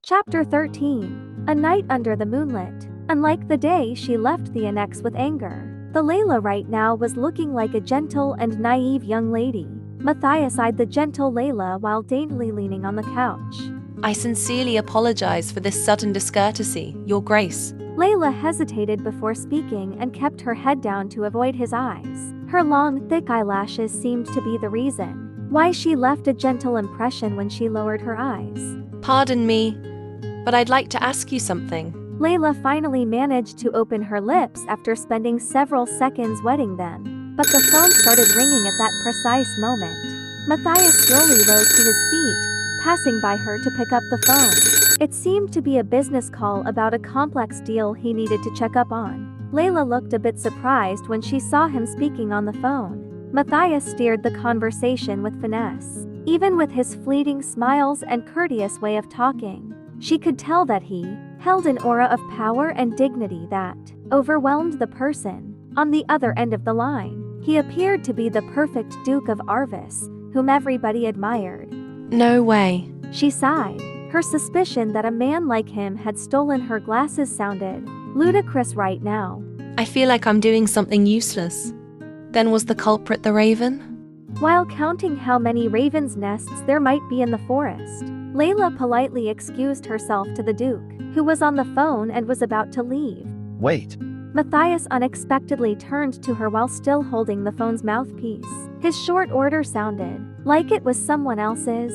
Chapter 13. A Night Under the Moonlit. Unlike the day she left the annex with anger, the Layla right now was looking like a gentle and naive young lady. Matthias eyed the gentle Layla while daintily leaning on the couch. I sincerely apologize for this sudden discourtesy, Your Grace. Layla hesitated before speaking and kept her head down to avoid his eyes. Her long, thick eyelashes seemed to be the reason why she left a gentle impression when she lowered her eyes. Pardon me, but I'd like to ask you something. Layla finally managed to open her lips after spending several seconds wetting them, but the phone started ringing at that precise moment. Matthias slowly rose to his feet, passing by her to pick up the phone. It seemed to be a business call about a complex deal he needed to check up on. Layla looked a bit surprised when she saw him speaking on the phone. Matthias steered the conversation with finesse. Even with his fleeting smiles and courteous way of talking, she could tell that he held an aura of power and dignity that overwhelmed the person on the other end of the line. He appeared to be the perfect Duke of Arvis, whom everybody admired. No way. She sighed. Her suspicion that a man like him had stolen her glasses sounded ludicrous right now. I feel like I'm doing something useless. Then was the culprit the raven? While counting how many ravens' nests there might be in the forest, Layla politely excused herself to the Duke, who was on the phone and was about to leave. Wait. Matthias unexpectedly turned to her while still holding the phone's mouthpiece. His short order sounded like it was someone else's.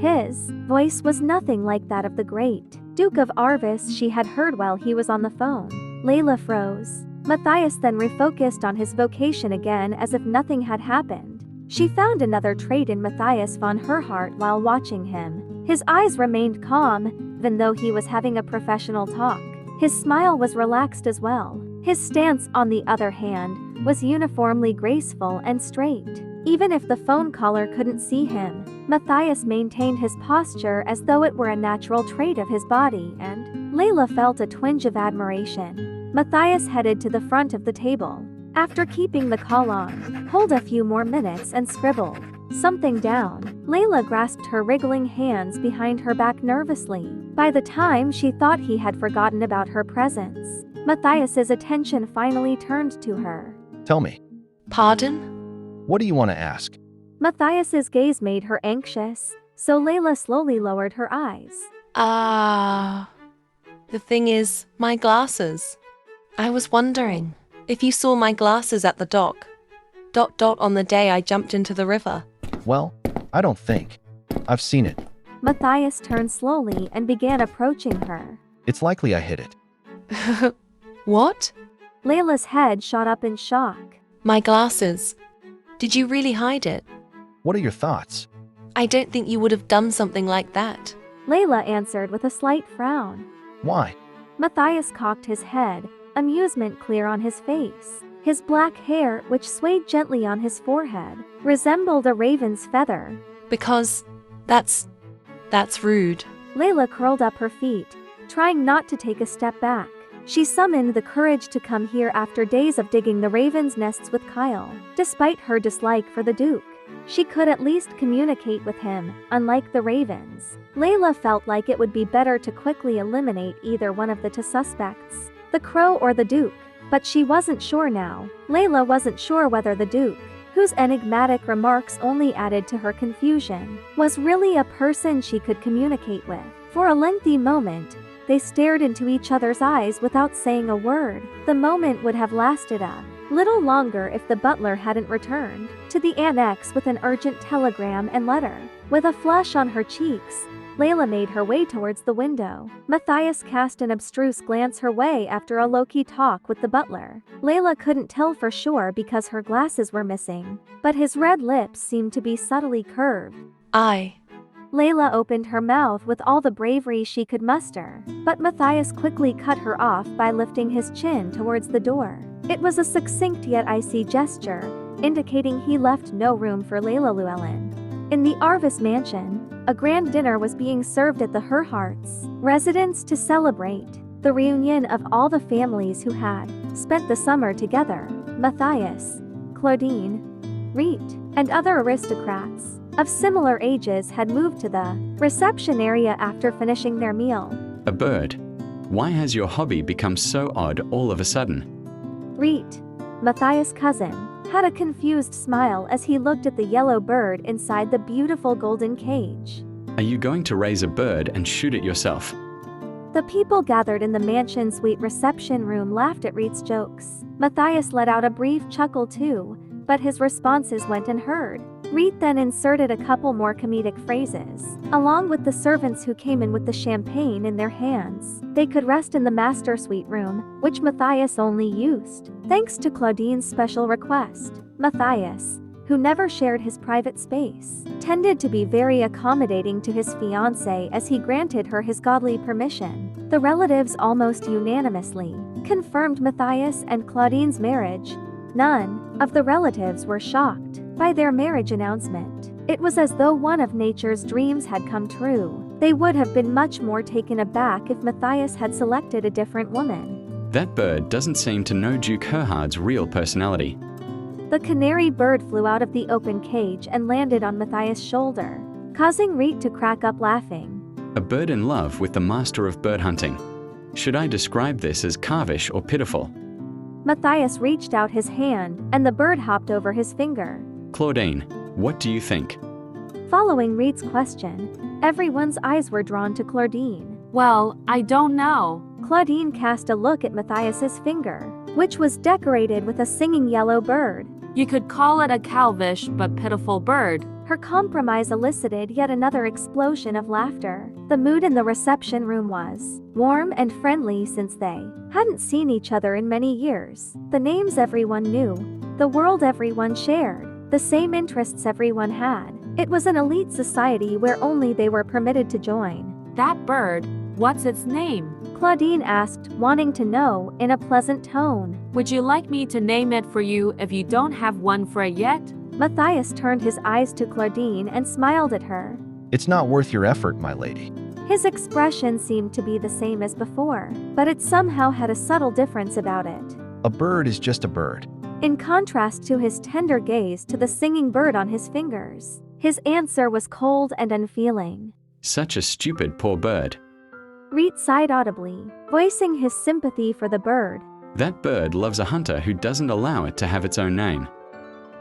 His voice was nothing like that of the great Duke of Arvis she had heard while he was on the phone. Layla froze. Matthias then refocused on his vocation again as if nothing had happened. She found another trait in Matthias von Herhart while watching him. His eyes remained calm, even though he was having a professional talk. His smile was relaxed as well. His stance, on the other hand, was uniformly graceful and straight. Even if the phone caller couldn't see him, Matthias maintained his posture as though it were a natural trait of his body, and Layla felt a twinge of admiration. Matthias headed to the front of the table. After keeping the call on hold a few more minutes and scribbled something down, Layla grasped her wriggling hands behind her back nervously. By the time she thought he had forgotten about her presence, Matthias's attention finally turned to her. Tell me. Pardon? What do you want to ask? Matthias's gaze made her anxious, so Layla slowly lowered her eyes. The thing is, my glasses. I was wondering if you saw my glasses at the dock. ... on the day I jumped into the river. Well, I don't think. I've seen it. Matthias turned slowly and began approaching her. It's likely I hid it. What? Layla's head shot up in shock. My glasses. Did you really hide it? What are your thoughts? I don't think you would have done something like that. Layla answered with a slight frown. Why? Matthias cocked his head, amusement clear on his face. His black hair, which swayed gently on his forehead, resembled a raven's feather. Because that's rude. Layla curled up her feet, trying not to take a step back. She summoned the courage to come here after days of digging the raven's nests with Kyle. Despite her dislike for the Duke, she could at least communicate with him, unlike the ravens. Layla felt like it would be better to quickly eliminate either one of the two suspects, the crow or the Duke, but she wasn't sure now. Layla wasn't sure whether the Duke, whose enigmatic remarks only added to her confusion, was really a person she could communicate with. For a lengthy moment, they stared into each other's eyes without saying a word. The moment would have lasted a little longer if the butler hadn't returned to the annex with an urgent telegram and letter. With a flush on her cheeks, Layla made her way towards the window. Matthias cast an abstruse glance her way after a low-key talk with the butler. Layla couldn't tell for sure because her glasses were missing, but his red lips seemed to be subtly curved. Layla opened her mouth with all the bravery she could muster, but Matthias quickly cut her off by lifting his chin towards the door. It was a succinct yet icy gesture, indicating he left no room for Layla Llewellyn. In the Arvis mansion, a grand dinner was being served at the Herharts' residence to celebrate the reunion of all the families who had spent the summer together. Matthias, Claudine, Reet, and other aristocrats of similar ages had moved to the reception area after finishing their meal. A bird. Why has your hobby become so odd all of a sudden? Reet, Matthias' cousin, had a confused smile as he looked at the yellow bird inside the beautiful golden cage. Are you going to raise a bird and shoot it yourself? The people gathered in the mansion suite reception room laughed at Reet's jokes. Matthias let out a brief chuckle too, but his responses went unheard. Reet then inserted a couple more comedic phrases. Along with the servants who came in with the champagne in their hands, they could rest in the master suite room, which Matthias only used thanks to Claudine's special request. Matthias, who never shared his private space, tended to be very accommodating to his fiancée as he granted her his godly permission. The relatives almost unanimously confirmed Matthias and Claudine's marriage. None of the relatives were shocked by their marriage announcement. It was as though one of nature's dreams had come true. They would have been much more taken aback if Matthias had selected a different woman. That bird doesn't seem to know Duke Herhard's real personality. The canary bird flew out of the open cage and landed on Matthias' shoulder, causing Reet to crack up laughing. A bird in love with the master of bird hunting. Should I describe this as carvish or pitiful? Matthias reached out his hand, and the bird hopped over his finger. Claudine, what do you think? Following Reet's question, everyone's eyes were drawn to Claudine. Well, I don't know. Claudine cast a look at Matthias's finger, which was decorated with a singing yellow bird. You could call it a calvish but pitiful bird. Her compromise elicited yet another explosion of laughter. The mood in the reception room was warm and friendly since they hadn't seen each other in many years. The names everyone knew, the world everyone shared, the same interests everyone had. It was an elite society where only they were permitted to join. That bird, what's its name? Claudine asked, wanting to know, in a pleasant tone. Would you like me to name it for you if you don't have one for it yet? Matthias turned his eyes to Claudine and smiled at her. It's not worth your effort, my lady. His expression seemed to be the same as before, but it somehow had a subtle difference about it. A bird is just a bird. In contrast to his tender gaze to the singing bird on his fingers, his answer was cold and unfeeling. Such a stupid poor bird. Reet sighed audibly, voicing his sympathy for the bird. That bird loves a hunter who doesn't allow it to have its own name.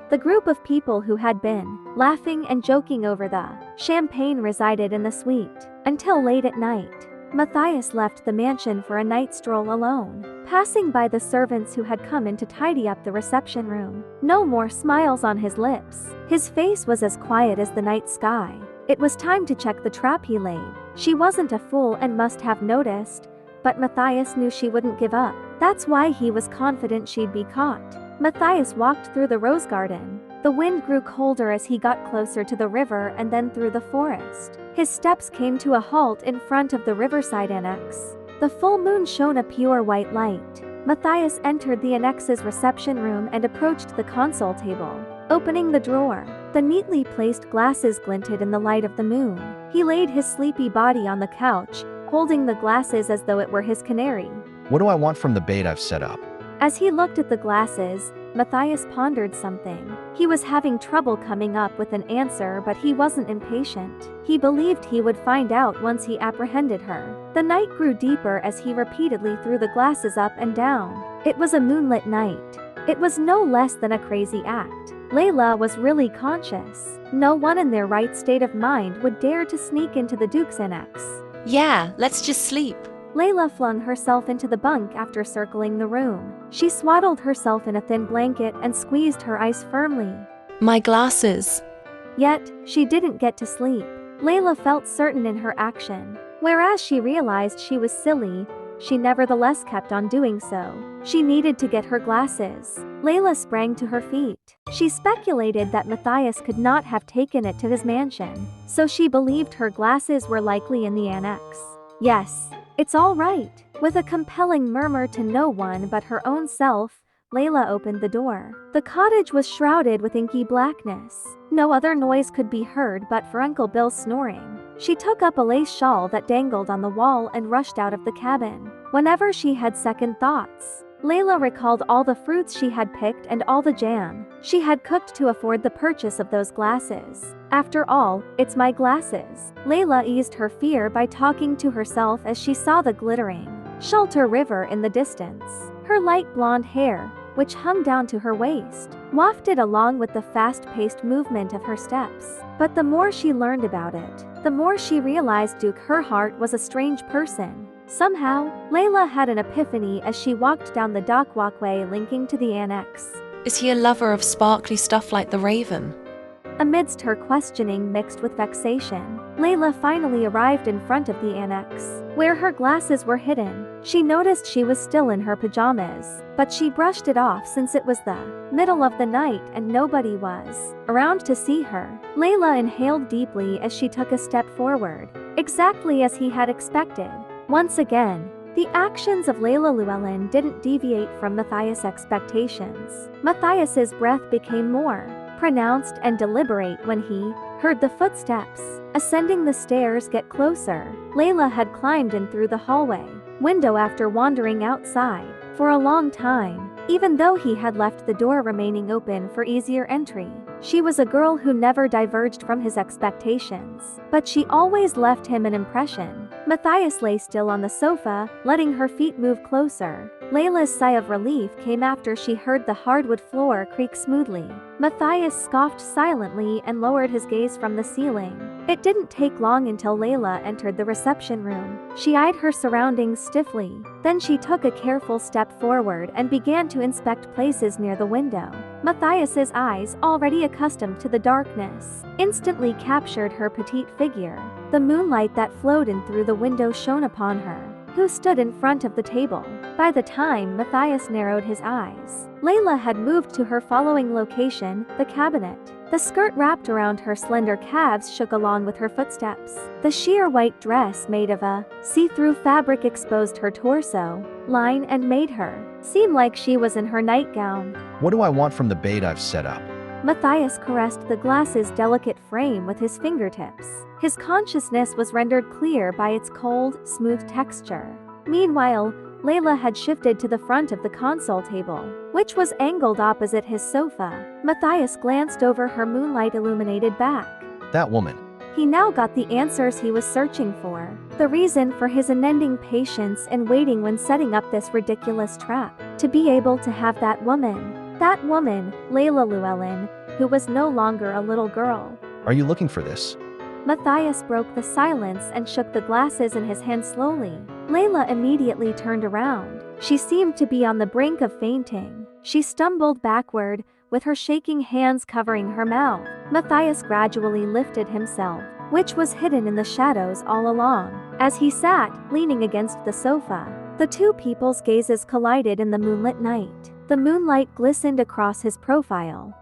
The group of people who had been laughing and joking over the champagne resided in the suite until late at night. Matthias left the mansion for a night stroll alone, passing by the servants who had come in to tidy up the reception room. No more smiles on his lips. His face was as quiet as the night sky. It was time to check the trap he laid. She wasn't a fool and must have noticed, but Matthias knew she wouldn't give up. That's why he was confident she'd be caught. Matthias walked through the rose garden. The wind grew colder as he got closer to the river and then through the forest. His steps came to a halt in front of the riverside annex. The full moon shone a pure white light. Matthias entered the annex's reception room and approached the console table. Opening the drawer, the neatly placed glasses glinted in the light of the moon. He laid his sleepy body on the couch, holding the glasses as though it were his canary. What do I want from the bait I've set up? As he looked at the glasses, Matthias pondered something. He was having trouble coming up with an answer, but he wasn't impatient. He believed he would find out once he apprehended her. The night grew deeper as he repeatedly threw the glasses up and down. It was a moonlit night. It was no less than a crazy act. Layla was really conscious. No one in their right state of mind would dare to sneak into the Duke's annex. Yeah, let's just sleep. Layla flung herself into the bunk after circling the room. She swaddled herself in a thin blanket and squeezed her eyes firmly. My glasses. Yet, she didn't get to sleep. Layla felt certain in her action. Whereas she realized she was silly, she nevertheless kept on doing so. She needed to get her glasses. Layla sprang to her feet. She speculated that Matthias could not have taken it to his mansion, so she believed her glasses were likely in the annex. Yes, it's all right. With a compelling murmur to no one but her own self, Layla opened the door. The cottage was shrouded with inky blackness. No other noise could be heard but for Uncle Bill's snoring. She took up a lace shawl that dangled on the wall and rushed out of the cabin. Whenever she had second thoughts, Layla recalled all the fruits she had picked and all the jam she had cooked to afford the purchase of those glasses. After all, it's my glasses. Layla eased her fear by talking to herself as she saw the glittering Shelter River in the distance. Her light blonde hair, which hung down to her waist, wafted along with the fast-paced movement of her steps. But the more she learned about it, the more she realized Duke Herhart was a strange person. Somehow, Layla had an epiphany as she walked down the dock walkway linking to the annex. Is he a lover of sparkly stuff like the raven? Amidst her questioning mixed with vexation, Layla finally arrived in front of the annex, where her glasses were hidden. She noticed she was still in her pajamas, but she brushed it off since it was the middle of the night and nobody was around to see her. Layla inhaled deeply as she took a step forward, exactly as he had expected. Once again, the actions of Layla Llewellyn didn't deviate from Matthias' expectations. Matthias's breath became more pronounced and deliberate when he heard the footsteps ascending the stairs get closer. Layla had climbed in through the hallway window after wandering outside for a long time, even though he had left the door remaining open for easier entry. She was a girl who never diverged from his expectations, but she always left him an impression. Matthias lay still on the sofa, letting her feet move closer. Layla's sigh of relief came after she heard the hardwood floor creak smoothly. Matthias scoffed silently and lowered his gaze from the ceiling. It didn't take long until Layla entered the reception room. She eyed her surroundings stiffly. Then she took a careful step forward and began to inspect places near the window. Matthias's eyes, already accustomed to the darkness, instantly captured her petite figure. The moonlight that flowed in through the window shone upon her, who stood in front of the table. By the time Matthias narrowed his eyes, Layla had moved to her following location, the cabinet. The skirt wrapped around her slender calves shook along with her footsteps. The sheer white dress made of a see-through fabric exposed her torso line and made her seem like she was in her nightgown. What do I want from the bait I've set up? Matthias caressed the glass's delicate frame with his fingertips. His consciousness was rendered clear by its cold, smooth texture. Meanwhile, Layla had shifted to the front of the console table, which was angled opposite his sofa. Matthias glanced over her moonlight-illuminated back. That woman. He now got the answers he was searching for. The reason for his unending patience and waiting when setting up this ridiculous trap. To be able to have that woman, Layla Llewellyn, who was no longer a little girl. Are you looking for this? Matthias broke the silence and shook the glasses in his hand slowly. Layla immediately turned around. She seemed to be on the brink of fainting. She stumbled backward, with her shaking hands covering her mouth. Matthias gradually lifted himself, which was hidden in the shadows all along. As he sat, leaning against the sofa, the two people's gazes collided in the moonlit night. The moonlight glistened across his profile,